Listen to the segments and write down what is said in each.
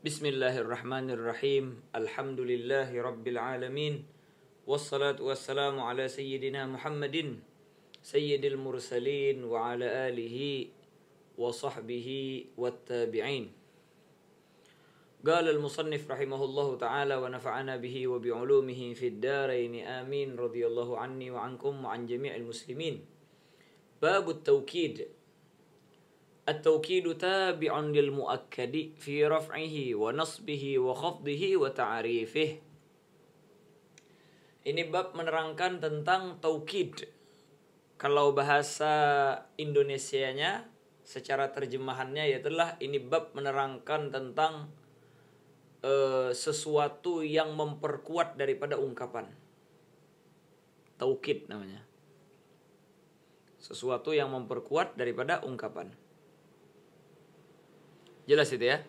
Bismillahirrahmanirrahim. Alhamdulillahi rabbil alamin. Wassalatu wassalamu ala sayyidina Muhammadin sayyidil mursalin wa ala alihi wa sahbihi wattabi'in. Qala al-musannif rahimahullahu ta'ala wa nafa'ana bihi wa bi'ulumihi fid darain amin radhiyallahu anni wa ankum wa an jami'il muslimin. Babut tawkid. التوكيد تابع للمؤكد في رفعه ونصبه وخفضه وتعريفه. Ini bab menerangkan tentang taukid. Kalau bahasa Indonesianya secara terjemahannya yaitulah ini bab menerangkan tentang sesuatu yang memperkuat daripada ungkapan. Taukid namanya. Sesuatu yang memperkuat daripada ungkapan. Jelas itu ya.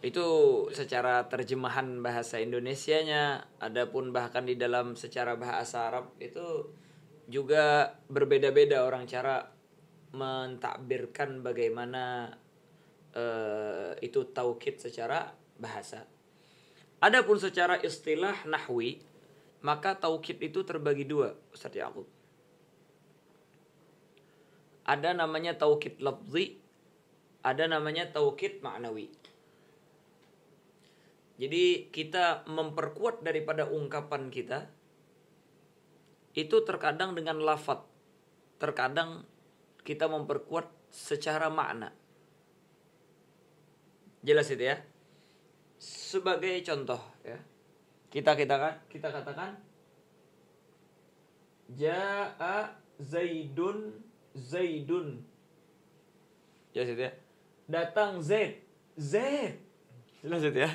Itu secara terjemahan bahasa Indonesianya. Adapun bahkan di dalam secara bahasa Arab itu juga berbeda-beda orang cara mentakbirkan bagaimana itu taukid secara bahasa. Adapun secara istilah nahwi, maka taukid itu terbagi dua, Ustaz Ya'qub. Ada namanya taukid lafzi, ada namanya taukid ma'nawi. Jadi kita memperkuat daripada ungkapan kita itu terkadang dengan lafaz, terkadang kita memperkuat secara makna. Jelas itu ya. Sebagai contoh ya. Kita katakan Ja'a Zaidun. Jelas itu ya. Datang Zaid. Jelas itu ya.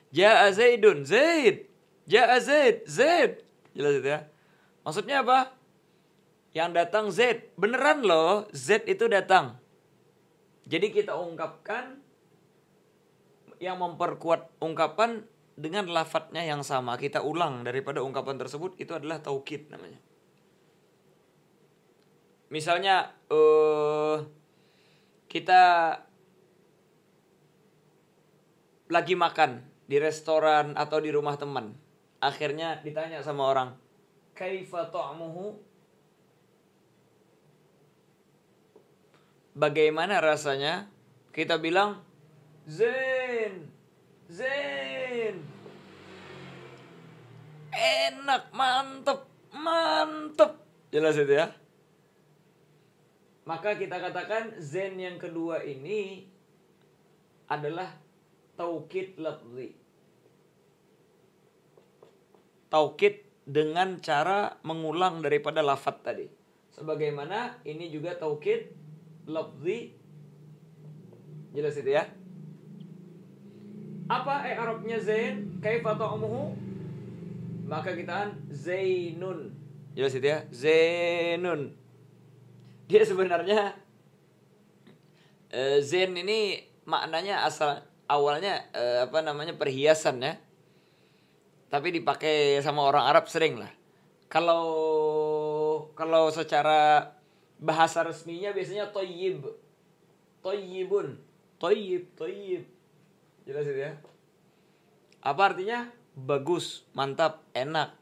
Ja'a Zaidun, Zaid. Ja'a Zaid, Zaid. Jelas itu ya. Maksudnya apa? Yang datang Zaid. Beneran loh, Zaid itu datang. Jadi kita ungkapkan yang memperkuat ungkapan dengan lafadznya yang sama. Kita ulang daripada ungkapan tersebut, itu adalah taukid namanya. Misalnya kita lagi makan di restoran atau di rumah teman. Akhirnya ditanya sama orang, "Kaifa ta'muhu?" Bagaimana rasanya? Kita bilang, "Zain. Zain. Enak, mantep." Jelas itu ya. Maka kita katakan zain yang kedua ini adalah taukid lafzi. Taukid dengan cara mengulang daripada lafaz tadi. Sebagaimana ini juga taukid lafzi. Jelas itu ya. Apa i'rabnya zain? Kaifa ta'muhu? Maka kita zainun. Jelas itu ya. Zainun. Dia sebenarnya zain ini maknanya awalnya perhiasan ya. Tapi dipakai sama orang Arab sering lah. Kalau secara bahasa resminya biasanya thayyib. Thayyibun. Thayyib. Jelas itu ya. Apa artinya? Bagus, mantap, enak.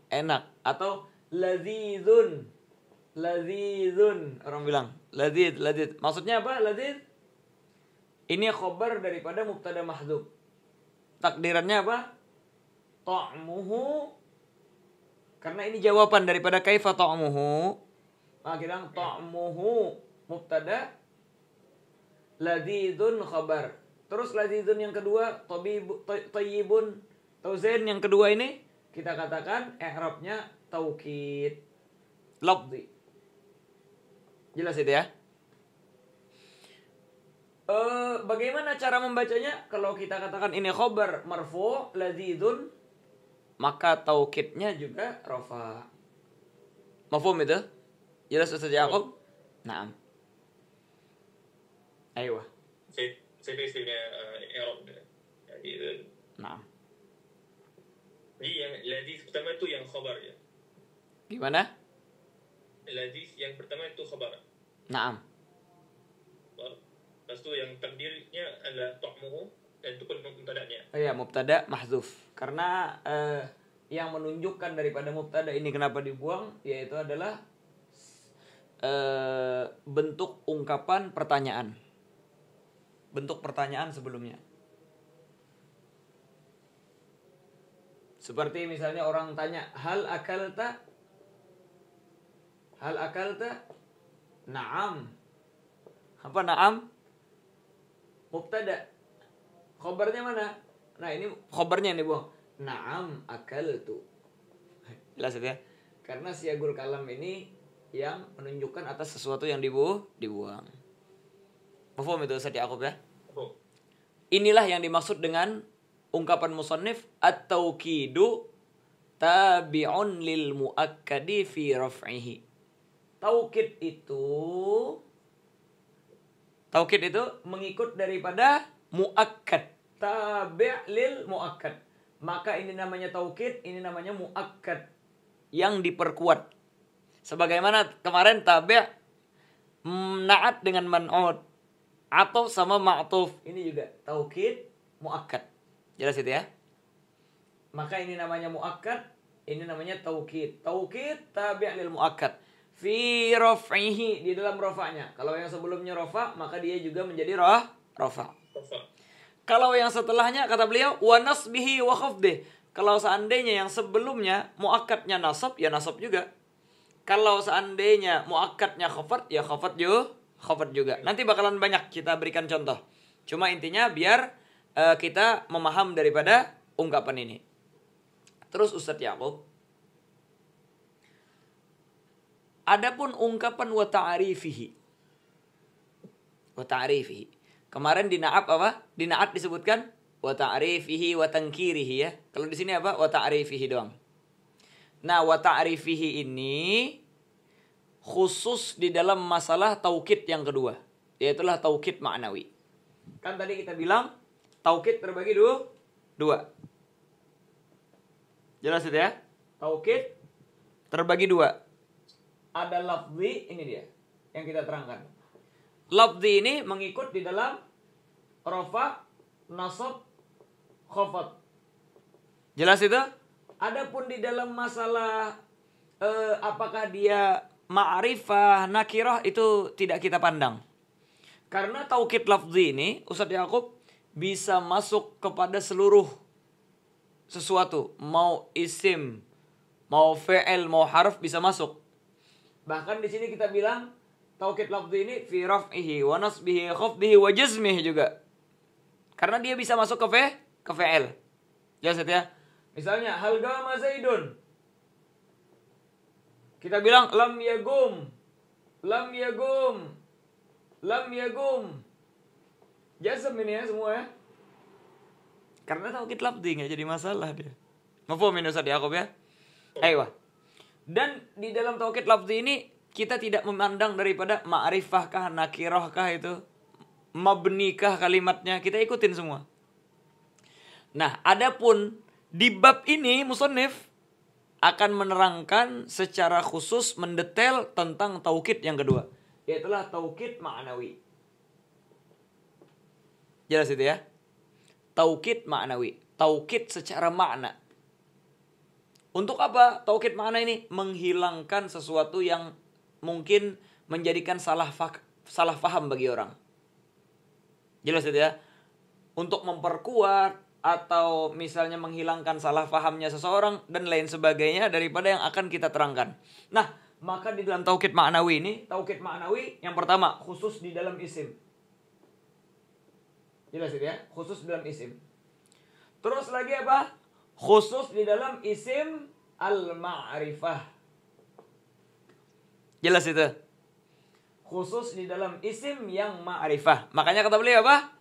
Atau ladzizun. Orang bilang ladzid. Maksudnya apa? Ladzid ini khobar daripada mubtada mahdzuf. Takdirannya apa? Ta'muhu. Karena ini jawaban daripada kaifa ta'muhu. Maka kita ta'muhu mubtada, ladzidun khabar. Terus ladzidun yang kedua thayyibun. Zain yang kedua ini kita katakan i'rabnya taukid lafzi. Jelas itu ya. Bagaimana cara membacanya? Kalau kita katakan ini khobar marfu' ladzidun, maka taukidnya juga rafa. Mafhum itu? Jelas Ustaz Ya'qub? Naam. Aywa. Saya i'rab jadi. Naam. Jadi yang ladzid pertama itu yang khabar ya. Gimana? Ladzid yang pertama itu khabar. Naam. Lepas tu yang takdirnya adalah ta'muhu. itu pun mubtada'nya. Iya, mubtada mahzuf. Karena yang menunjukkan daripada mubtada ini kenapa dibuang yaitu adalah bentuk ungkapan pertanyaan. Bentuk pertanyaan sebelumnya. Seperti misalnya orang tanya, hal akalta? Hal akalta? Naam. Apa naam? Mubtada. Khobarnya mana? Nah, ini khobarnya yang dibuang. Naam akaltu. Jelas ya? Karena siagul kalam ini yang menunjukkan atas sesuatu yang dibuang. Paham itu Ustaz Yaqub ya? Oh. Inilah yang dimaksud dengan ungkapan musannif at-taukidu tabi'un lil muakkadi fi raf'ihi. Taukid itu mengikut daripada muakkad. Tabi' lil muakkad. Maka ini namanya taukid, ini namanya muakkad yang diperkuat. Sebagaimana kemarin tabi' na'at dengan man'ud atau sama ma'tuf. Ini juga taukid muakkad. Jelas itu ya? Maka ini namanya muakkad, ini namanya taukid. Taukid tabi' lil muakkad. Fi raf'ihi, di dalam rafa'nya. Kalau yang sebelumnya rafa', maka dia juga menjadi rafa'. Kalau yang setelahnya kata beliau wa nasbihi wa khafdih. Kalau seandainya yang sebelumnya muakkadnya nasab, ya nasab juga. Kalau seandainya muakkadnya khafad, ya khafad juga. Nanti bakalan banyak kita berikan contoh. Cuma intinya biar kita memaham daripada ungkapan ini. Terus Ustadz Yaqub, adapun ungkapan wa ta'rifihi. Wa ta'rifihi. Kemarin di na'at apa? Di na'at disebutkan wa ta'rifihi wa tankirihi ya. Kalau di sini apa? Wa ta'rifihi doang. Nah, wa ta'rifihi ini khusus di dalam masalah taukid yang kedua, yaitulah taukid ma'nawi. Kan tadi kita bilang taukid terbagi dua. Jelas itu ya? Taukid terbagi dua. Ada lafzi, ini dia yang kita terangkan. Lafzi ini mengikut di dalam rafa, nasab, khafad. Jelas itu? Adapun di dalam masalah apakah dia ma'rifah, nakirah, itu tidak kita pandang. Karena taukid lafzi ini, Ustadz Yaqub, bisa masuk kepada seluruh sesuatu. Mau isim, mau fi'il, mau harf bisa masuk. Bahkan di sini kita bilang taukid lafzi ini fi raf'ihi wa nasbihi khafdihi wa jazmihi juga. Karena dia bisa masuk ke fi'il. Jelas ya? Misalnya hal qama Zaidun. Kita bilang lam yagum. Lam yagum. Lam yagum. Jazm ini ya semua ya. Karena taukid lafzi enggak jadi masalah dia. Mafhum ini Ustaz Yaqub ya? Ayo. Dan di dalam taukid lafzi ini kita tidak memandang daripada ma'rifahkah, nakirahkah itu, mabnikah kalimatnya, kita ikutin semua. Nah, adapun di bab ini musannif akan menerangkan secara khusus mendetail tentang taukid yang kedua, yaitulah taukid ma'nawi. Jelas itu ya? Taukid ma'nawi, taukid secara makna. Untuk apa taukid makna ini? Menghilangkan sesuatu yang mungkin menjadikan salah faham bagi orang. Jelas itu ya? Untuk memperkuat atau misalnya menghilangkan salah fahamnya seseorang dan lain sebagainya daripada yang akan kita terangkan. Nah, maka di dalam taukid ma'nawi ini, taukid ma'nawi yang pertama khusus di dalam isim. Jelas itu ya? Khusus di dalam isim. Terus lagi apa? Khusus di dalam isim al-ma'rifah. Jelas itu? Khusus di dalam isim yang ma'rifah. Makanya kata beliau apa?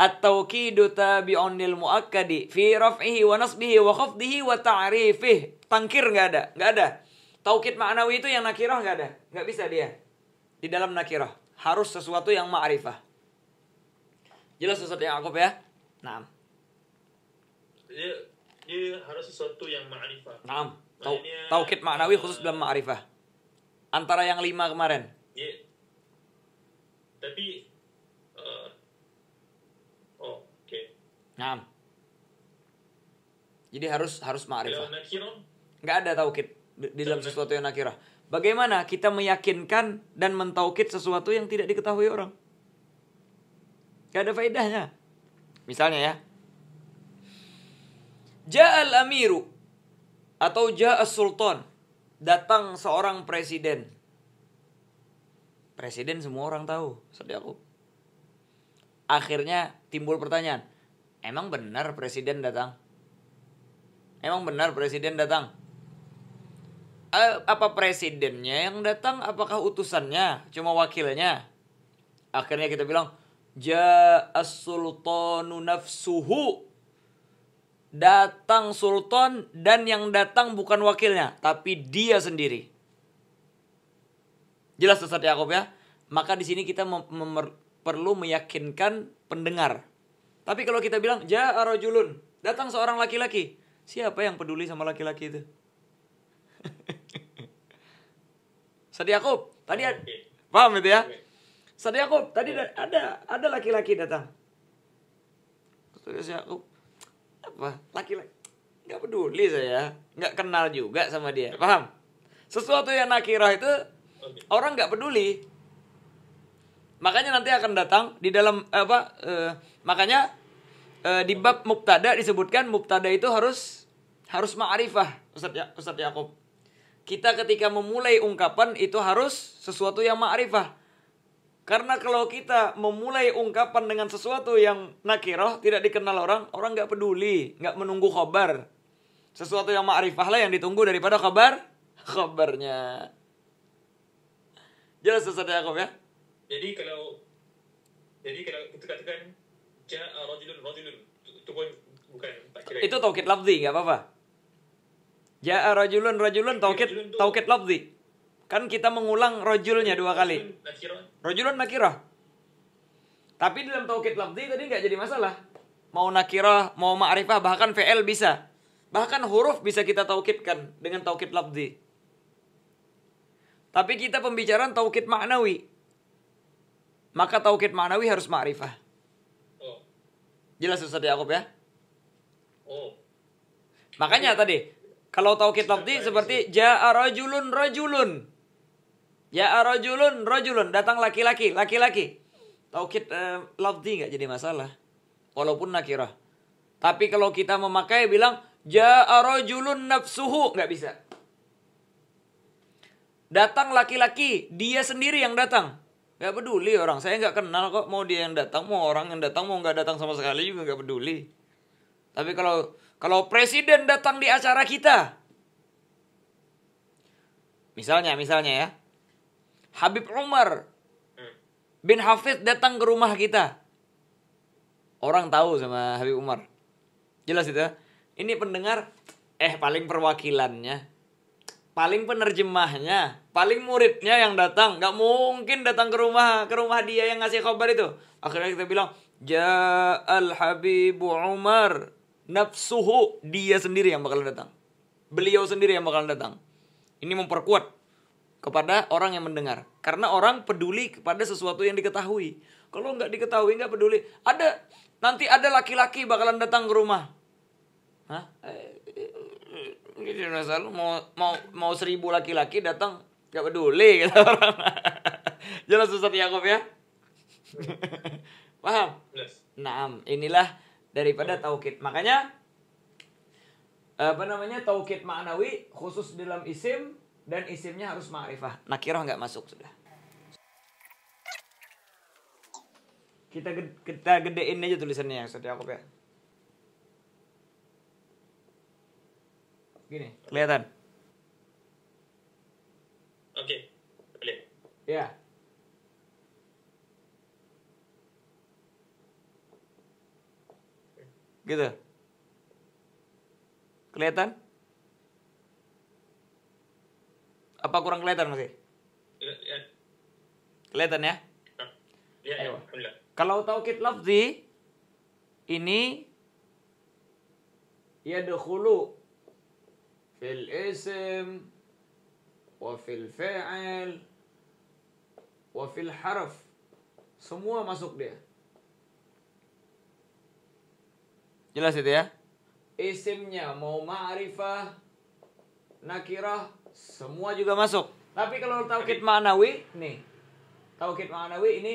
At-taukidu tabi'un lil muakkadi fi raf'ihi wa nasbihi wa khafdihi wa ta'rifihi. Tangkir enggak ada. Taukid ma'nawi itu yang nakirah enggak ada. Enggak bisa dia. Di dalam nakirah harus sesuatu yang ma'rifah. Jelas Ustaz Yaqub ya? Naam. Dia harus sesuatu yang ma'rifah. Naam. Taukid ma'nawi khusus dalam ma'rifah. Antara yang 5 kemarin. Tapi oke. Nah, jadi harus Kalau ma'rifah. nakirah, Nggak ada taukid di dalam sesuatu yang nakirah. Bagaimana kita meyakinkan dan mentaukid sesuatu yang tidak diketahui orang? Nggak ada faedahnya. Misalnya ya, Ja'al amiru atau Ja'as sultan, datang seorang presiden. Presiden semua orang tahu, Ustaz Yakub. Akhirnya timbul pertanyaan, emang benar presiden datang? Emang benar presiden datang? Apa presidennya yang datang? Apakah utusannya? Cuma wakilnya? Akhirnya kita bilang, Ja'as sultanu nafsuhu. Datang sultan dan yang datang bukan wakilnya, tapi dia sendiri. Jelas Ustaz Yakub ya? Maka di sini kita perlu meyakinkan pendengar. Tapi kalau kita bilang, Ja'a rajulun, datang seorang laki-laki. Siapa yang peduli sama laki-laki itu? Ustaz Yakub, tadi paham itu ya? Ustaz Yakub, tadi ada laki-laki datang. Ustaz Yakub, apa? Laki-laki. Nggak peduli saya. Nggak kenal juga sama dia. Paham? Sesuatu yang nakirah itu orang nggak peduli. Makanya nanti akan datang di dalam makanya di bab mubtada disebutkan mubtada itu harus ma'rifah, Ustaz Yakub. Kita ketika memulai ungkapan itu harus sesuatu yang ma'rifah. Karena kalau kita memulai ungkapan dengan sesuatu yang nakirah, tidak dikenal orang nggak peduli, nggak menunggu khabar. Sesuatu yang ma'rifah lah yang ditunggu daripada khabarnya. Jelas Ustaz Yakub ya? Jadi kalau kita katakan Ja'a rajulun, itu pun bukan tak kira. Itu taukid lafzi, nggak apa-apa. Ja'a rajulun taukid lafzi. Kan kita mengulang rajulnya 2 kali. Rajulun nakirah. Tapi dalam taukid lafzi tadi nggak jadi masalah. Mau nakirah, mau ma'rifah, bahkan fi'il bisa. Bahkan huruf bisa kita taukidkan dengan taukid lafzi. Tapi kita pembicaraan taukid ma'nawi. Maka taukid ma'nawi harus ma'rifah. Oh. Jelas Ustaz Yakub ya? Oh. Makanya tadi, kalau taukid lafzi seperti Ja'a rajulun. Ja'a rajulun, datang laki-laki. Taukid lafzi enggak jadi masalah. Walaupun nakirah. Tapi kalau kita memakai bilang Ja'a rajulun nafsuhu, enggak bisa. Datang laki-laki, dia sendiri yang datang. Enggak peduli orang, saya enggak kenal kok, mau dia yang datang, mau orang yang datang, mau enggak datang sama sekali juga enggak peduli. Tapi kalau presiden datang di acara kita, misalnya ya, Habib Umar bin Hafidh datang ke rumah kita. Orang tahu sama Habib Umar. Jelas itu ya? Ini pendengar, paling perwakilannya, paling penerjemahnya, paling muridnya yang datang. Gak mungkin datang ke rumah dia yang ngasih kabar itu. Akhirnya kita bilang, Ja'al Habibu Umar nafsuhu. Dia sendiri yang bakalan datang. Beliau sendiri yang bakalan datang. Ini memperkuat kepada orang yang mendengar. Karena orang peduli kepada sesuatu yang diketahui. Kalau nggak diketahui, nggak peduli. Nanti ada laki-laki bakalan datang ke rumah. Hah? Gitu masalah mau 1000 laki-laki datang, nggak peduli kata orang. Jelas Ustaz Yakub ya? Paham? Jelas. Naam, inilah daripada taukid. Makanya taukid ma'nawi khusus dalam isim. Dan isimnya harus ma'rifah. Nakirah nggak masuk sudah. Kita gedein aja tulisannya Ustaz Yakub ya. Gini, kelihatan? Oke, boleh. Ya. Gitu. Kelihatan? Apa kurang kelihatan masih? Ya. Kelihatan ya? Ya, Ayo. alhamdulillah. Kalau taukid lafzi ini yadkhulu fil ism wa fil fi'il wa fil harf. Semua masuk dia. Jelas itu ya. Isimnya mau ma'rifah, nakirah, semua juga masuk. Tapi kalau taukid ma'nawi nih. Taukid ma'nawi ini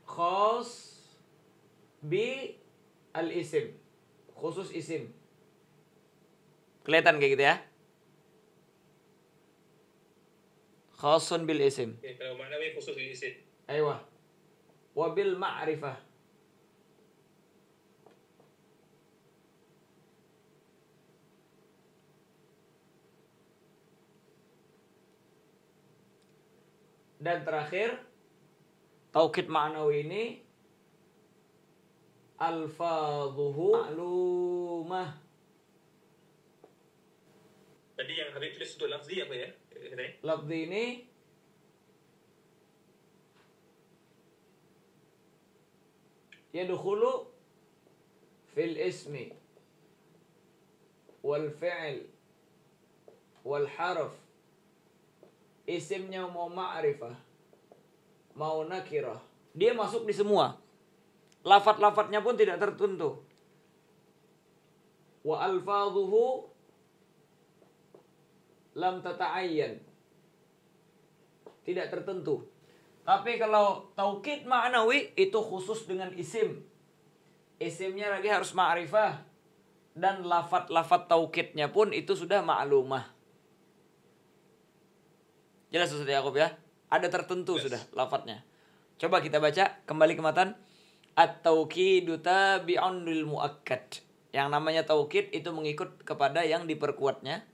khas bi al-isim. Khusus isim. Kelihatan kayak gitu ya. Khasun bil isim. Ya, kalau maknawi khusus di isim. Aywa. Wabil ma'rifah. Dan terakhir, taukid ma'nawi ini alfadhuhu ma'lumah. Tadi yang Habib tulis untuk lafzi apa ya? Katanya? Lafzi ini yadkhulu fil ismi wal fi'l wal harf. Isimnya mau ma'rifah, mau nakirah, dia masuk di semua. Lafat-lafatnya pun tidak tertentu. Wa alfadhuhu lam tata'ayyan, tidak tertentu. Tapi kalau taukid ma'nawi itu khusus dengan isim. Isimnya lagi harus ma'rifah. Dan lafat-lafat taukidnya pun itu sudah ma'lumah. Jelas Ustaz Yaqub ya? Ada tertentu sudah lafadznya. Coba kita baca kembali ke matan. At-taukidu tabi'un lil muakkad. Yang namanya taukid itu mengikut kepada yang diperkuatnya.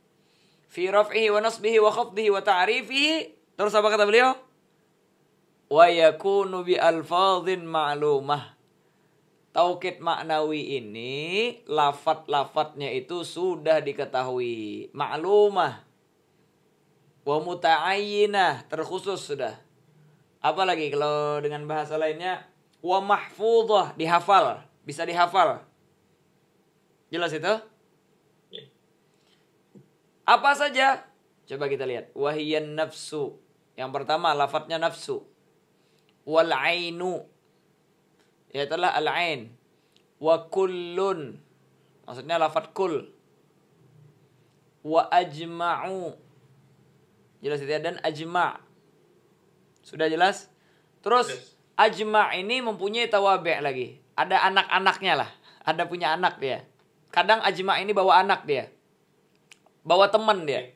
Fi raf'ihi wa nasbihi wa khafdihi wa ta'rifihi. Terus apa kata beliau? Wa yakunu bi alfadhin ma'lumah. Taukid maknawi ini lafadz-lafadznya itu sudah diketahui. Ma'lumah. Wa muta'ayyinah, terkhusus sudah. Apalagi kalau dengan bahasa lainnya, wa mahfudhah, dihafal, bisa dihafal. Jelas itu? Apa saja? Coba kita lihat. Wahiyan nafsu. Yang pertama lafadznya nafsu. Wal ainu. Yaitulah al-ain. Wa kullun. Maksudnya lafadz kul. Wa ajma'u. Jelas itu ya. Dan ajma'. Sudah jelas? Terus ajma' ini mempunyai tawabi' lagi. Ada anak-anaknya lah. Ada punya anak dia. Kadang ajma' ini bawa anak dia. Bawa teman dia.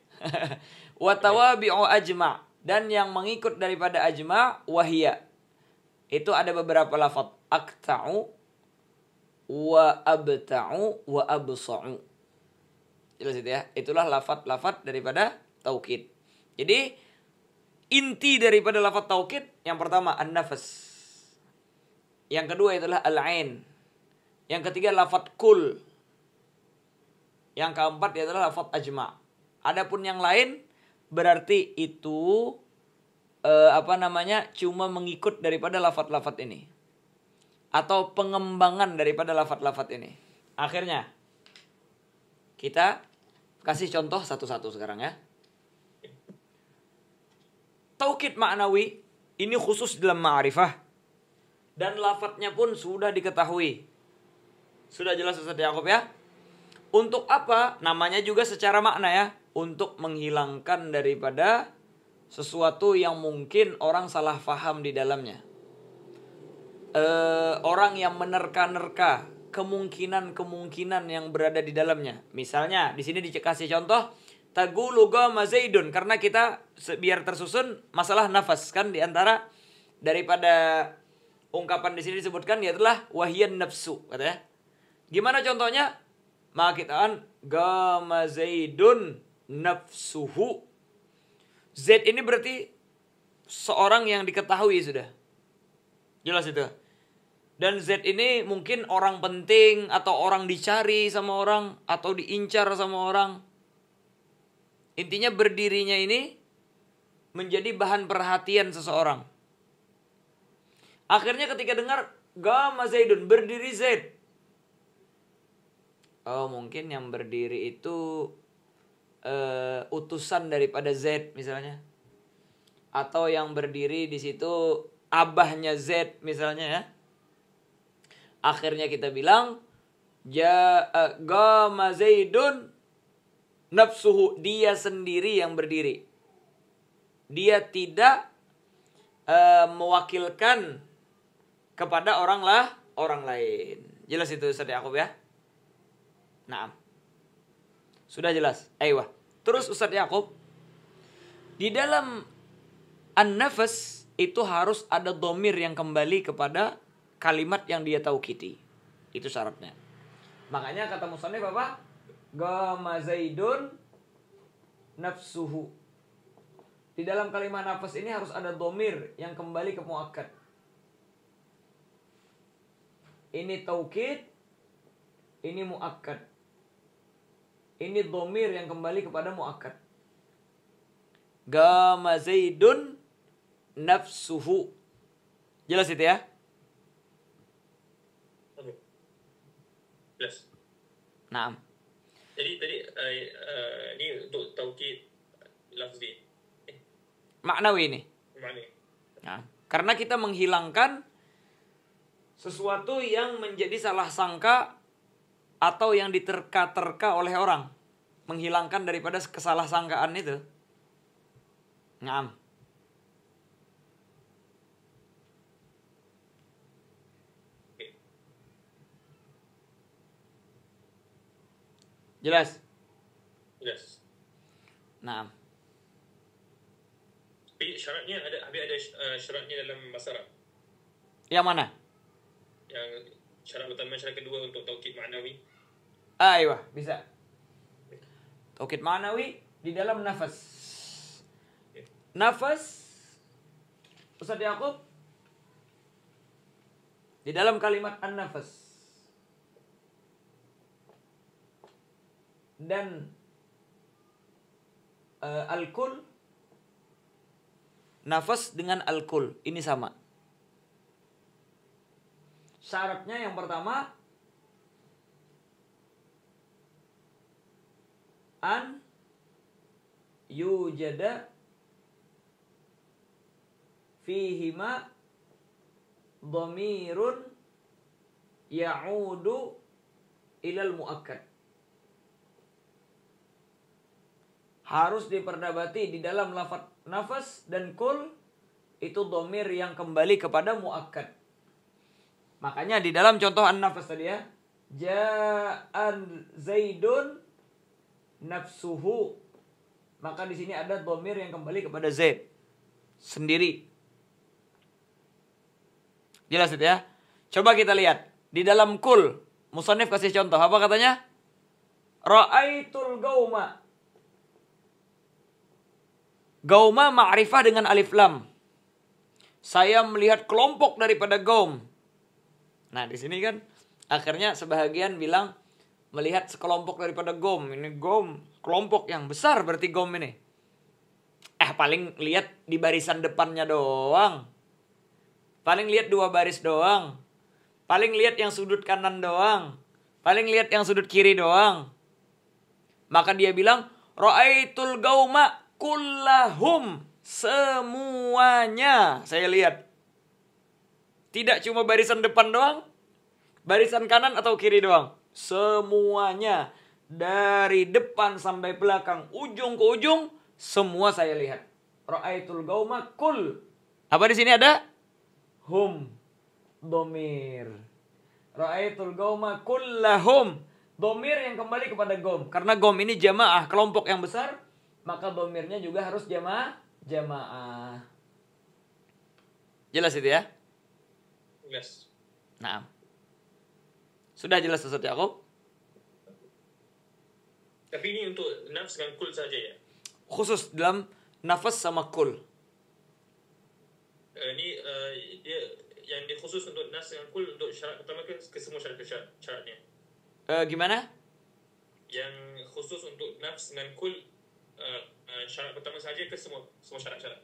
Wa tawabi'u ajma'. Dan yang mengikut daripada ajma' wahia. Itu ada beberapa lafaz. Akta'u wa abta'u wa absa'u. Jelas itu ya. Itulah lafaz-lafaz daripada taukid. Jadi inti daripada lafaz taukid yang pertama an-nafas. Yang kedua itulah al-ain. Yang ketiga lafaz kul. Yang keempat adalah lafaz ajma'. Adapun yang lain berarti itu cuma mengikut daripada lafaz-lafaz ini. Atau pengembangan daripada lafaz-lafaz ini. Akhirnya kita kasih contoh satu-satu sekarang ya. Taukid maknawi ini khusus dalam ma'rifah dan lafadznya pun sudah diketahui. Sudah jelas Ustaz Yaqub ya? Untuk apa? Namanya juga secara makna ya, untuk menghilangkan daripada sesuatu yang mungkin orang salah faham di dalamnya. Orang yang menerka-nerka kemungkinan-kemungkinan yang berada di dalamnya. Misalnya di sini dikasih contoh taqulu qama Zaidun, karena kita biar tersusun masalah nafas kan, di antara daripada ungkapan di sini disebutkan yaitu wahyan nafsu katanya. Gimana contohnya? Maka kita kan qama Zaidun nafsuhu. Z ini berarti seorang yang diketahui sudah. Jelas itu. Dan Z ini mungkin orang penting atau orang dicari sama orang atau diincar sama orang. Intinya berdirinya ini menjadi bahan perhatian seseorang. Akhirnya ketika dengar qama Zaidun, berdiri Zaid. Oh, mungkin yang berdiri itu utusan daripada Zaid misalnya. Atau yang berdiri di situ abahnya Zaid misalnya ya. Akhirnya kita bilang Qama Zaidun nafsuhu, dia sendiri yang berdiri. Dia tidak mewakilkan kepada orang lain. Jelas itu Ustaz Yaqub ya? Naam. Sudah jelas. Aiyah. Terus Ustaz Yaqub, di dalam an-nafas itu harus ada dhamir yang kembali kepada kalimat yang dia taukiti. Itu syaratnya. Makanya kata musannif apa? Qama Zaidun nafsuhu. Di dalam kalimat nafas ini harus ada dhamir yang kembali ke muakkad. Ini taukid, ini muakkad. Ini dhamir yang kembali kepada muakkad. Qama Zaidun nafsuhu. Jelas itu ya? Oke. Jelas. Naam. Jadi tadi ini untuk taukid lafzi. Maknawi ini. Makna. Nah, karena kita menghilangkan sesuatu yang menjadi salah sangka atau yang diterka-terka oleh orang. Menghilangkan daripada kesalahsangkaan itu. Naam. Jelas? Jelas. Naam. Tapi syaratnya ada syaratnya dalam bahasa Arab. Yang mana? Yang syarat pertama, syarat kedua untuk taukid ma'nawi. Aiyah, bisa. Taukid ma'nawi di dalam nafas. Nafas Ustaz Yaqub di dalam kalimat an-nafas dan al-kul, nafas dengan al-kul ini sama. Syaratnya yang pertama an yujada fihima dhamirun ya'udu ilal muakkad. Harus diperdapati di dalam lafaz nafas dan kul itu dhamir yang kembali kepada muakkad. Makanya di dalam contoh an-nafas tadi ya, ja'an Zaidun nafsuhu. Maka di sini ada dhamir yang kembali kepada Zaid sendiri. Jelas itu ya? Coba kita lihat di dalam kul, musannif kasih contoh apa katanya? Ra'aitul gauma. Gauma ma'rifah dengan alif lam. Saya melihat kelompok daripada gaum. Nah, di sini kan akhirnya sebahagian bilang melihat sekelompok daripada gaum. Ini gaum, kelompok yang besar berarti gaum ini. Paling lihat di barisan depannya doang. Paling lihat 2 baris doang. Paling lihat yang sudut kanan doang. Paling lihat yang sudut kiri doang. Maka dia bilang, ra'aitul gauma kullahum, semuanya saya lihat. Tidak cuma barisan depan doang, barisan kanan atau kiri doang. Semuanya. Dari depan sampai belakang, ujung ke ujung, semua saya lihat. Ra'aitul gauma kull. Apa di sini ada? Hum. Dhamir. Ra'aitul gauma kullahum. Dhamir yang kembali kepada gaum. Karena gaum ini jamaah, kelompok yang besar. Maka dhamirnya juga harus jamaah. Jelas itu ya? Jelas. Nah. Sudah jelas Ustaz Yaqub? Tapi ini untuk nafs dan kul saja ya? Khusus dalam nafas sama kul. Ini dia yang dikhusus untuk nafs dan kul untuk syarat pertama ke semua syaratnya? Gimana? Yang khusus untuk nafs dan kul syarat pertama saja ke semua syarat-syarat?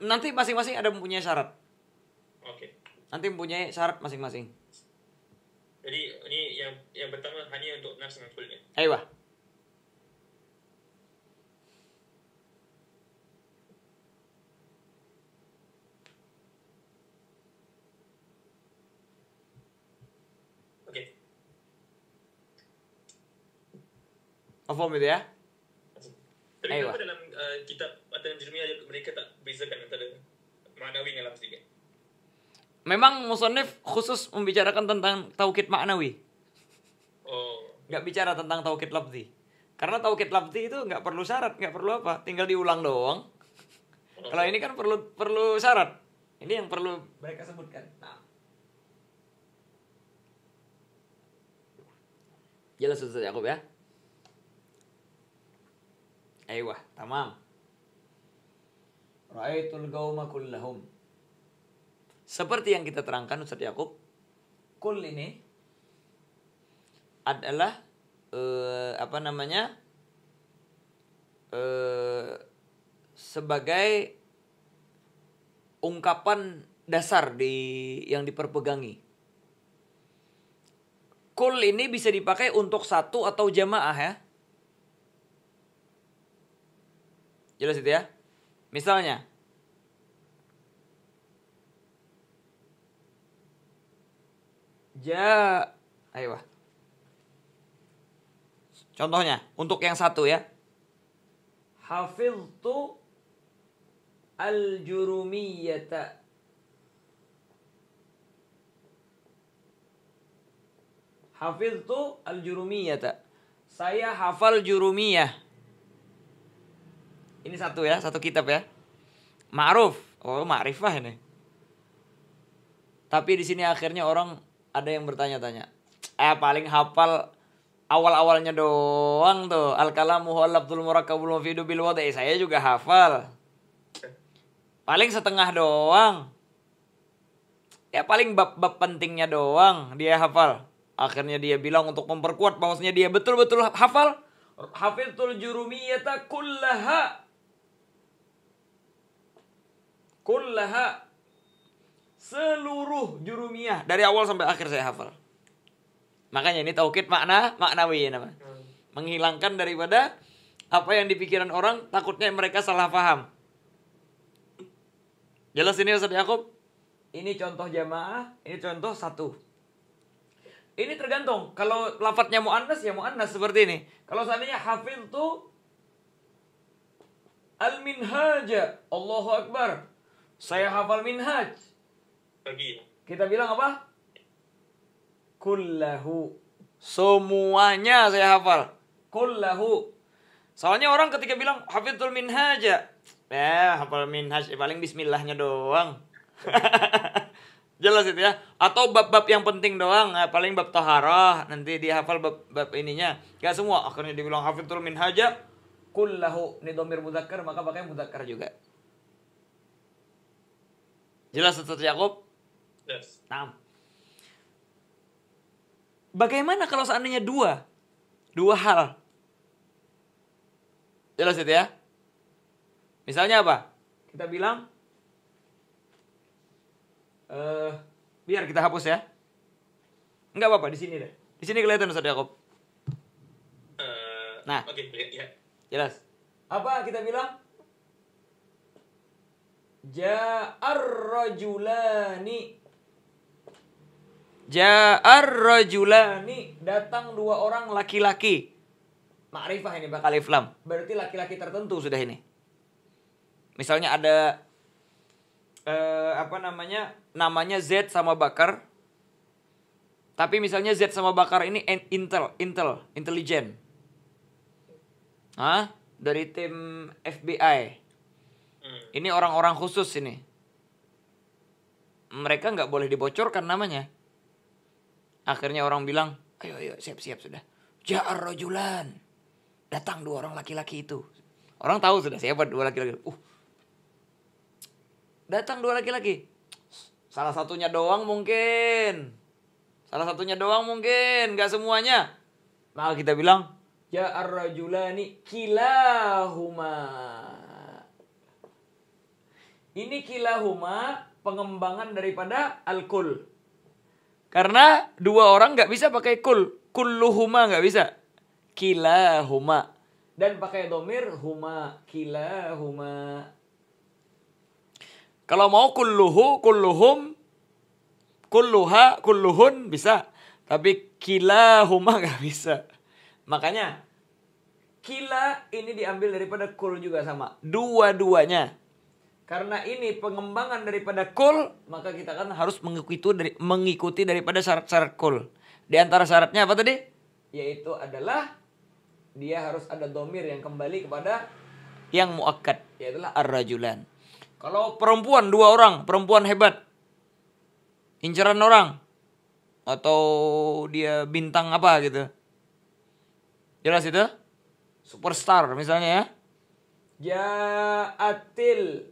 Nanti masing-masing ada mempunyai syarat. Oke. Nanti mempunyai syarat masing-masing. Jadi ini yang pertama hanya untuk nafs dan kulnya. Aiyah. Paham itu ya? Tapi Ayo. kenapa dalam kitab atau jurumiyah mereka tak bezakan antara ma'nawi dengan lafzi kan? Memang musannif khusus membicarakan tentang taukid maknawi. Oh. Nggak bicara tentang taukid lafzi. Karena taukid lafzi itu nggak perlu syarat, nggak perlu apa, tinggal diulang doang. Kalau ini kan perlu syarat. Ini yang perlu mereka sebutkan. Nah. Jelas Ustaz Yakub ya? Aiyah, tamam. Ra'aitul qauma kullahum. Seperti yang kita terangkan Ustaz Yakub, kul ini adalah sebagai ungkapan dasar yang diperpegangi. Kul ini bisa dipakai untuk satu atau jamaah ya. Jelas itu ya? Misalnya ayo. Contohnya untuk yang satu ya. Hafiztu al-jurumiyata. Hafiztu al-jurumiyata. Saya hafal jurumiyah. Ini satu ya, satu kitab ya. Ma'ruf. Oh, ma'rifah ini. Tapi di sini akhirnya orang ada yang bertanya-tanya. Paling hafal awal-awalnya doang tuh. Al-kalamu huwal lafdzul murakkabul mufidu bil wada'i. Saya juga hafal. Paling setengah doang. Ya paling bab-bab pentingnya doang dia hafal. Akhirnya dia bilang untuk memperkuat bahwasanya dia betul-betul hafal. Hafiztul jurumiyata kullaha. Kullaha. Seluruh jurumiyah dari awal sampai akhir saya hafal. Makanya ini taukid maknawi namanya. Menghilangkan daripada apa yang dipikiran orang, takutnya mereka salah paham. Jelas ini Ustaz Yakub? Ini contoh jamaah, ini contoh satu. Ini tergantung. Kalau lafadznya muannas ya muannas seperti ini. Kalau seandainya hafiztu al-minhaja, Allahu Akbar. Saya hafal minhaj. Bagi. Kita bilang apa? Kullahu. Semuanya saya hafal. Kullahu. Soalnya orang ketika bilang hafizul minhaja. Hafal minhaj. Paling bismillahnya doang. Jelas itu ya. Atau bab-bab yang penting doang. Paling bab taharah. Nanti dia hafal bab ininya. Gak semua. Akhirnya dibilang hafizul minhaja. Kullahu. Ini dhamir mudzakkar. Maka pakai mudzakkar juga. Jelas Ustaz Yakub? Yes. Nah. Bagaimana kalau seandainya dua hal? Jelas itu ya? Misalnya apa? Kita bilang biar kita hapus ya. Enggak apa-apa di sini deh. Di sini kelihatan Ustaz Yakub. Nah. Oke, ya. Jelas. Apa kita bilang? Ja'ar rajulani. Ja'ar rajulani. Datang dua orang laki-laki. Ma'rifah ini bakal alif lam. Berarti laki-laki tertentu sudah ini. Misalnya ada namanya Z sama Bakar. Tapi misalnya Z sama Bakar ini intelijen. Dari tim FBI. Ini orang-orang khusus ini. Mereka nggak boleh dibocorkan namanya. Akhirnya orang bilang, ayo siap-siap sudah. Ja'ar rajulan. Datang dua orang laki-laki itu. Orang tahu sudah siapa dua laki-laki. Datang dua laki-laki. Salah satunya doang mungkin. Nggak semuanya. Maka kita bilang, ja'ar rajulani kilahuma. Ini kilahuma pengembangan daripada al-kul. Karena dua orang nggak bisa pakai kul. Kulluhuma nggak bisa. Kilahuma. Dan pakai domir huma. Kilahuma. Kalau mau kulluhu, kulluhum, kulluha, kulluhun bisa. Tapi kilahuma nggak bisa. Makanya Kila ini diambil daripada kul juga sama. Dua-duanya. Karena ini pengembangan daripada kul, maka kita kan harus mengikuti daripada syarat-syarat kul. Di antara syaratnya apa tadi? Yaitu adalah dia harus ada domir yang kembali kepada yang muakkad, yaitu ar-rajulan. Kalau perempuan 2 orang, perempuan hebat, incaran orang, atau dia bintang apa gitu, jelas itu? Superstar misalnya ya. Ja'atil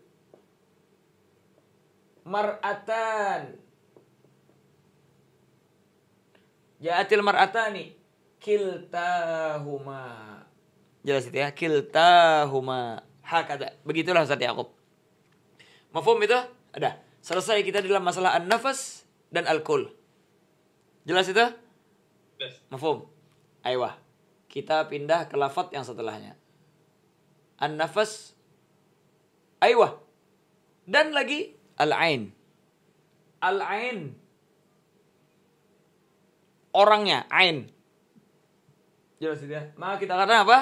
mar'atan. Ja'atil mar'atani kiltahuma. Jelas itu ya, kiltahuma. Hakada. Begitulah Ustaz Yaqub. Mafhum itu? Ada. Selesai kita dalam masalah an-nafas dan al-kul. Jelas itu? Yes. Mafhum. Ayo. Kita pindah ke lafaz yang setelahnya. An-nafas. Ayo. Dan lagi al-ain. Al-ain. Orangnya, ain. Jelas itu ya. Maka kita katakan apa?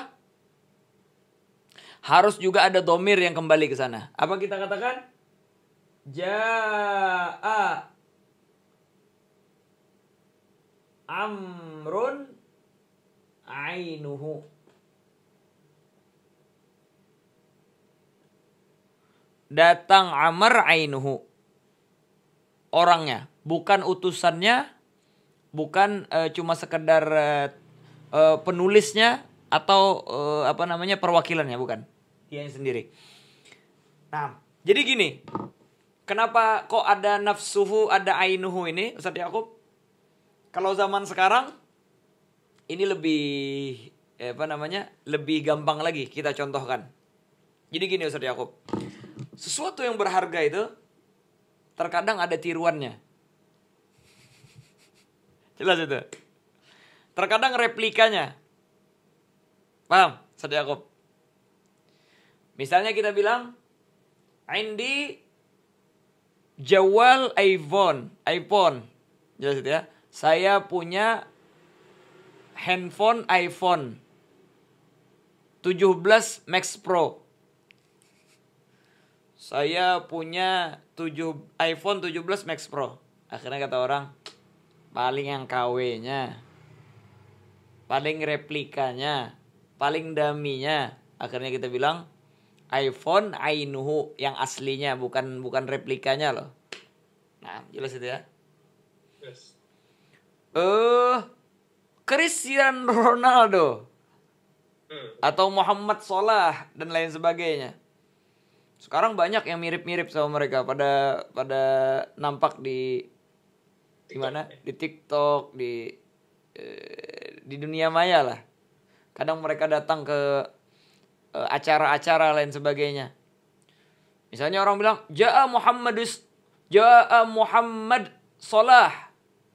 Harus juga ada domir yang kembali ke sana. Apa kita katakan? Ja'a amrun ainuhu. Datang Amr ainuhu. Orangnya, bukan utusannya, bukan cuma sekedar penulisnya atau perwakilannya, bukan. Dia sendiri. Nah, jadi gini. Kenapa kok ada nafsuhu, ada ainuhu ini, Ustaz Yaqub? Kalau zaman sekarang ini lebih lebih gampang lagi kita contohkan. Jadi gini Ustaz Yaqub. Sesuatu yang berharga itu terkadang ada tiruannya. Jelas itu. Terkadang replikanya. Paham Ustaz Yaqub? Misalnya kita bilang Indi Jawal iPhone. Jelas itu ya. Saya punya handphone iPhone 17 Max Pro. Saya punya iPhone 17 Max Pro. Akhirnya kata orang, paling yang KW-nya, paling replikanya, paling daminya. Akhirnya kita bilang iPhone ainuhu, yang aslinya, bukan replikanya loh. Nah, jelas itu ya. Yes. Cristiano Ronaldo atau Muhammad Salah dan lain sebagainya. Sekarang banyak yang mirip-mirip sama mereka pada nampak di mana? Di TikTok, di dunia maya lah. Kadang mereka datang ke acara-acara lain sebagainya. Misalnya orang bilang, Ja'a Muhammad Salah.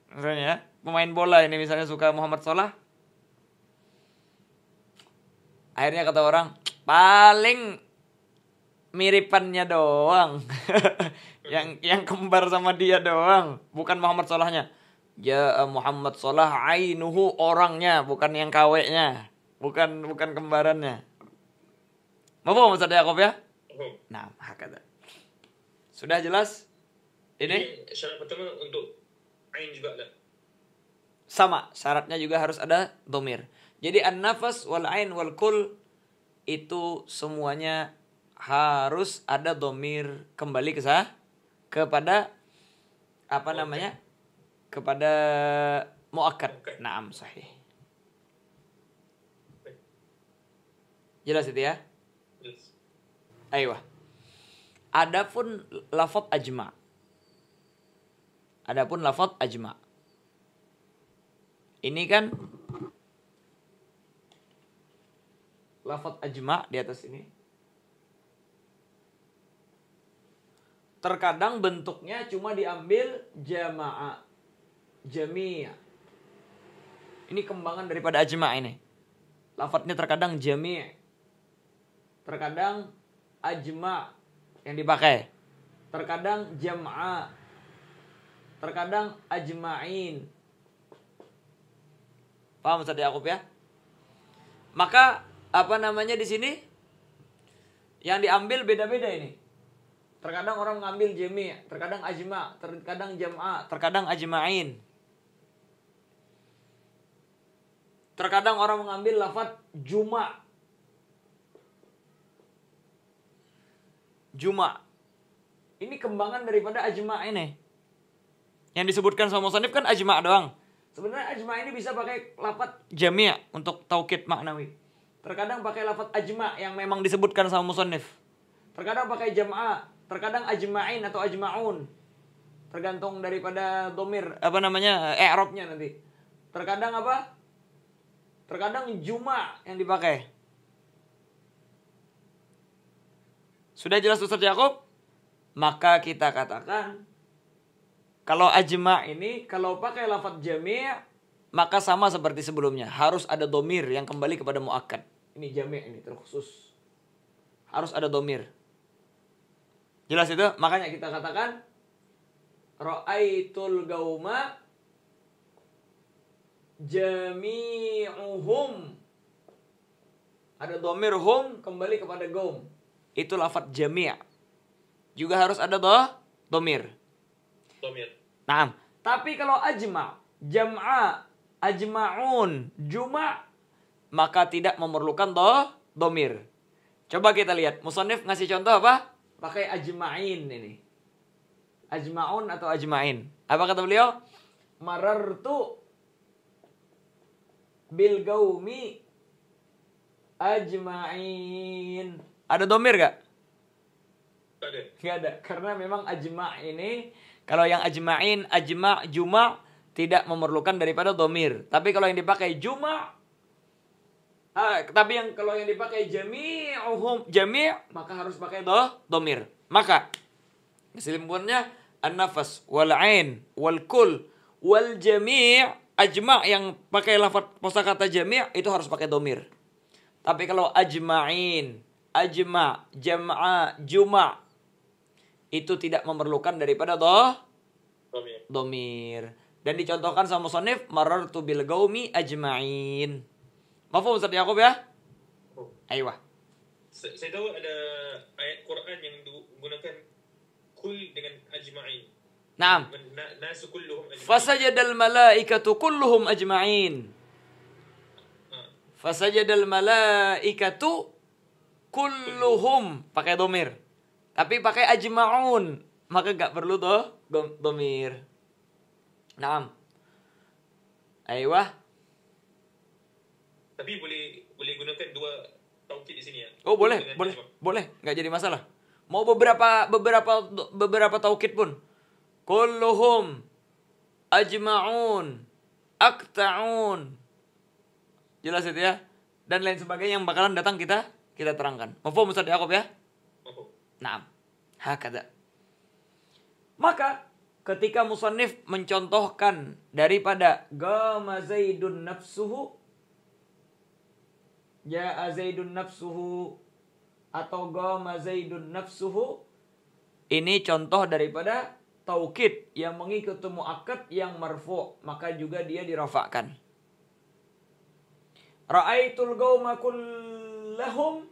Misalnya, pemain bola ini misalnya suka Muhammad Salah. Akhirnya kata orang, paling miripannya doang. yang kembar sama dia doang, bukan Muhammad Salahnya. Ja'a Muhammad Salah ainuhu, orangnya, bukan yang KW-nya, bukan kembarannya. Mau Ustaz Yaqub ya? Nah, hakada. Sudah jelas? Ini syarat pertama untuk ain juga lah. Sama, syaratnya juga harus ada dhamir. Jadi an-nafas wal ain wal kul itu semuanya harus ada dhamir kembali kepada apa namanya? Kepada muakkad. Naam, sahih. Jelas itu ya? Yes. Ayo. Adapun lafaz ajma. Ini kan lafaz ajma di atas ini. Terkadang bentuknya cuma diambil jama'a, jami'. Ini kembangan daripada ajma' ini. Lafaznya terkadang jami', terkadang ajma' yang dipakai, terkadang jam'a, terkadang ajma'in. Paham Ustaz Yaqub ya? Maka apa namanya di sini? Yang diambil beda-beda ini. Terkadang orang mengambil jami', terkadang ajma', terkadang jam'a, terkadang ajma'in. Terkadang orang mengambil lafaz juma'. Juma'. Ini kembangan daripada ajma' ini. Yang disebutkan sama musannif kan ajma' doang. Sebenarnya ajma' ini bisa pakai lafaz jami' untuk taukid maknawi. Terkadang pakai lafaz ajma' yang memang disebutkan sama musannif. Terkadang pakai jam'a, terkadang ajma'in atau ajma'un. Tergantung daripada domir, apa namanya, i'rabnya nanti. Terkadang apa? Terkadang juma' yang dipakai. Sudah jelas Ustaz Yakub? Maka kita katakan kalau ajma' ini kalau pakai lafaz jami' maka sama seperti sebelumnya, harus ada domir yang kembali kepada muakkad. Ini jami' ini terkhusus. Harus ada domir. Jelas itu? Makanya kita katakan ra'aitul gauma jami'uhum. Ada domir hum kembali kepada gaum. Itu lafaz jami'. Juga harus ada domir. Domir. Nah, tapi kalau ajma', jam'a, ajma'un, juma' maka tidak memerlukan domir. Coba kita lihat. Musannif ngasih contoh apa? Pakai ajma'in ini. Ajma'un atau ajma'in. Apa kata beliau? Marartu bil gaumi ajma'in. Ada domir gak? Ada. Gak ada. Karena memang ajma' ini, kalau yang ajma'in, ajma', juma' tidak memerlukan daripada domir. Tapi kalau yang dipakai juma', tapi kalau yang dipakai jami'uhum, jami' maka harus pakai domir. Maka kesimpulannya an-nafas wal ain wal kul wal jami' ajma' yang pakai lafaz kosakata jami' itu harus pakai domir. Tapi kalau ajma'in, ajma', jam'a, juma' itu tidak memerlukan daripada domir. Dan dicontohkan sama musannif marartu bil gaumi ajma'in. Mafhum Ustaz Yakub ya? Oh. Aiyah. Saya tahu ada ayat Quran yang menggunakan kul dengan ajma'in. Naam. Nasu kulluhum ajma'in. Fasajadal malaikatu kulluhum ajma'in. Fasajadal malaikatu kulluhum pakai domir. Tapi pakai ajma'un maka gak perlu domir. Naam. Aiyah. Tapi boleh gunakan dua taukid di sini ya. Oh boleh, nggak jadi masalah. Mau beberapa taukid pun. Kulluhum ajma'un aqta'un. Jelas itu ya. Dan lain sebagainya yang bakalan datang kita terangkan. Mafhum Ustaz Yakub ya? Mafhum. Naam. Hakada. Maka ketika musannif mencontohkan daripada gama Zaidun nafsuhu, ja'a Zaidun nafsuhu atau gama Zaidun nafsuhu, ini contoh daripada taukid yang mengikuti muakkad yang marfu', maka juga dia dirafa'kan. Ra'aitul gauma kullahum,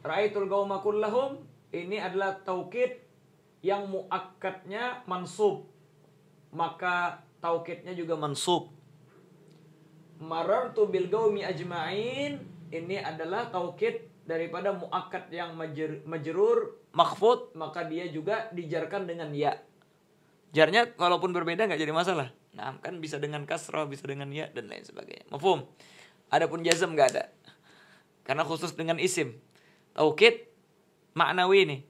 ra'aitul gauma kullahum, ini adalah taukid yang muakkadnya mansub, maka taukidnya juga mansub. Marartu bil gaumi ajma'in, ini adalah taukid daripada muakkad yang majrur makhfud, maka dia juga dijarkan dengan ya. Jarnya walaupun berbeda nggak jadi masalah. Nah, kan bisa dengan kasrah, bisa dengan ya dan lain sebagainya. Mafhum? Adapun jazm nggak ada. Karena khusus dengan isim. Taukid maknawi ini.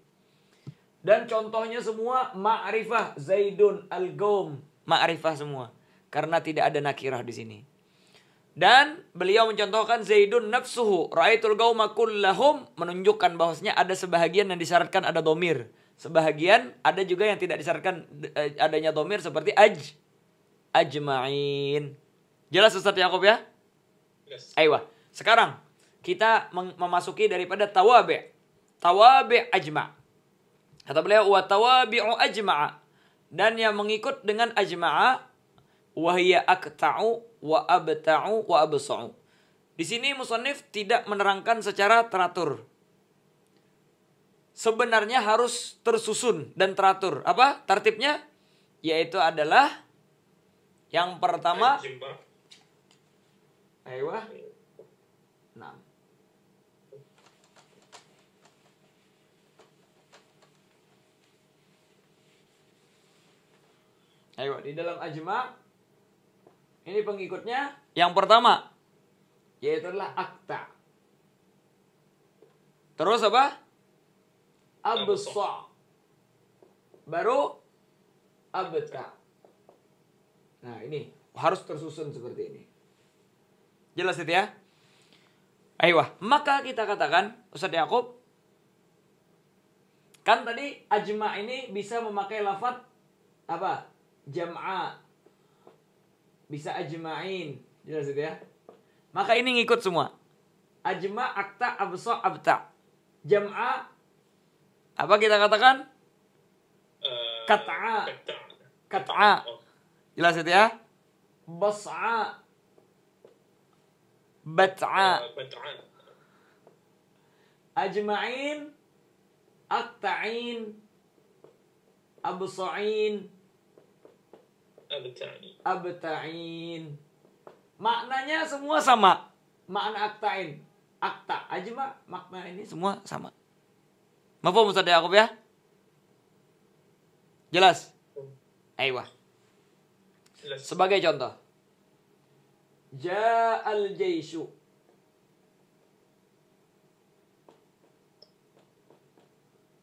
Dan contohnya semua ma'rifah, Zaidun, al-gaum, ma'rifah semua. Karena tidak ada nakirah di sini. Dan beliau mencontohkan Zaidun nafsuhu, ra'aitul gauma kullahum, menunjukkan bahwasanya ada sebahagian yang disyaratkan ada domir. Sebahagian ada juga yang tidak disyaratkan adanya domir seperti ajma'in. Jelas Ustaz Yakub ya? Yes. Aiyah. Sekarang kita memasuki daripada tawabi'. Tawabi' ajma'. Kata beliau wa tawabi'u ajma'a. Dan yang mengikut dengan ajma'a wa hiya aqta'u wa abta'u wa absa'u. Di sini musannif tidak menerangkan secara teratur. Sebenarnya harus tersusun dan teratur. Apa tertibnya? Yaitu adalah yang pertama, Ajma. aywa. Nah. Ayo, di dalam ajma ini pengikutnya yang pertama yaitu adalah akta. Terus apa? Absa. Baru abta. Nah, ini harus tersusun seperti ini. Jelas itu ya? Ayo, maka kita katakan Ustaz Yakub, kan tadi ajma ini bisa memakai lafaz apa? Jam'a, bisa ajma'in, jelas itu ya. Maka ini ngikut semua. Ajma, akta, absa, abta. Jam'a, apa kita katakan? Kat'a. Kat'a, jelas itu ya. Bas'a, bat'a. Ajma'in, akta'in, absa'in, abta'in. Maknanya semua sama. Makna akta'in, akta, ajma, makna ini semua sama. Mafhum Ustaz Yakub ya? Jelas? Ayo. Sebagai contoh. Ja'al jaishu.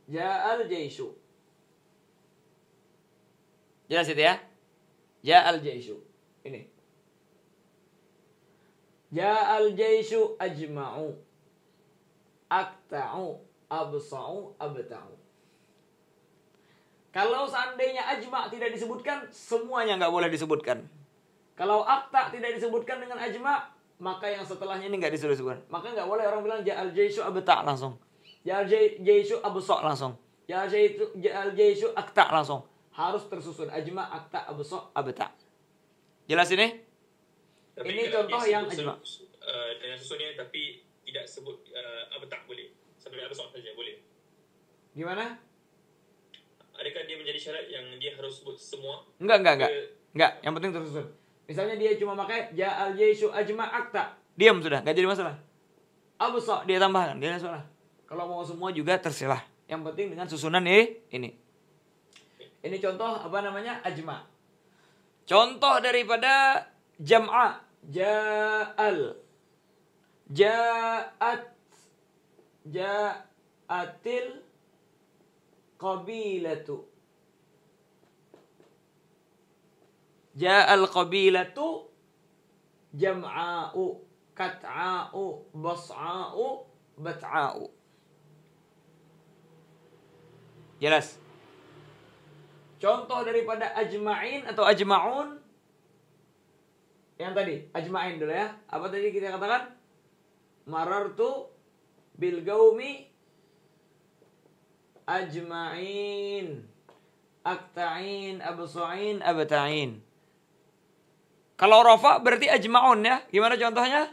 Ja'al jaishu. Jelas itu ya? Ja'al jaishu. Ini. Ja'al jaishu ajma'u. Akta'u. Absa'u. Abta'u. Kalau seandainya ajma' tidak disebutkan, semuanya nggak boleh disebutkan. Kalau akta tidak disebutkan dengan ajma', maka yang setelahnya ini nggak disebutkan. Maka nggak boleh orang bilang ja'al jaishu abta' langsung. Ja'al jaishu absa' langsung. Ja'al jaishu akta' langsung. Harus tersusun ajma, akta, absa, abta. Jelas ini? Tapi ini contoh yang ajma. Dengan susunnya tapi tidak sebut abta boleh. Sampai absa saja boleh. Gimana? Adakah dia menjadi syarat yang dia harus sebut semua? Enggak. Yang penting tersusun. Misalnya dia cuma pakai ja'al jaishu ajma akta. Diam sudah, enggak jadi masalah. Absa dia tambahkan, dia masalah. Kalau mau semua juga terserah. Yang penting dengan susunan ini. Ini contoh apa namanya? Ajma. Contoh daripada jam'a. Ja'al. Ja'at. Ja'atil qabilatu. Ja'al qabilatu jam'a'u. Kat'a'u. Bas'a'u. Bat'a'u. Jelas? Contoh daripada ajma'in atau ajma'un. Yang tadi, ajma'in dulu ya. Apa tadi kita katakan? Marartu bil gaumi ajma'in. Akta'in, absa'in, abta'in. Kalau rafa berarti ajma'un ya. Gimana contohnya?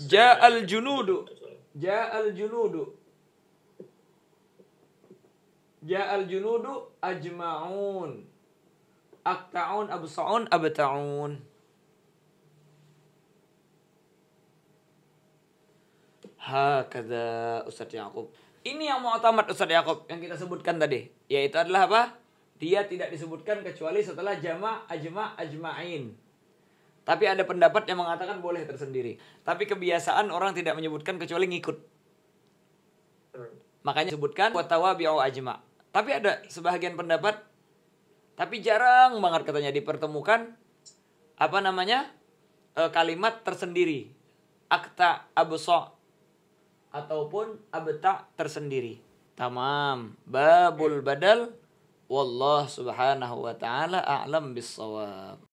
Ja'al junudu. Ja'al junudu. Ja'al junudu ajma'un. Akta'un, absa'un, abta'un. Hakadha Ustaz Yakub. Ini yang mu'tamad Ustaz Yakub yang kita sebutkan tadi. Yaitu adalah apa? Dia tidak disebutkan kecuali setelah jama', ajma', ajma'in. Tapi ada pendapat yang mengatakan boleh tersendiri. Tapi kebiasaan orang tidak menyebutkan kecuali ngikut. Makanya disebutkan wa tawabi'u ajma'. Tapi ada sebahagian pendapat, tapi jarang banget katanya dipertemukan apa namanya kalimat tersendiri, akta, absa ataupun abta tersendiri. Tamam, babul badal, wallah subhanahu wa ta'ala a'lam bis shawab.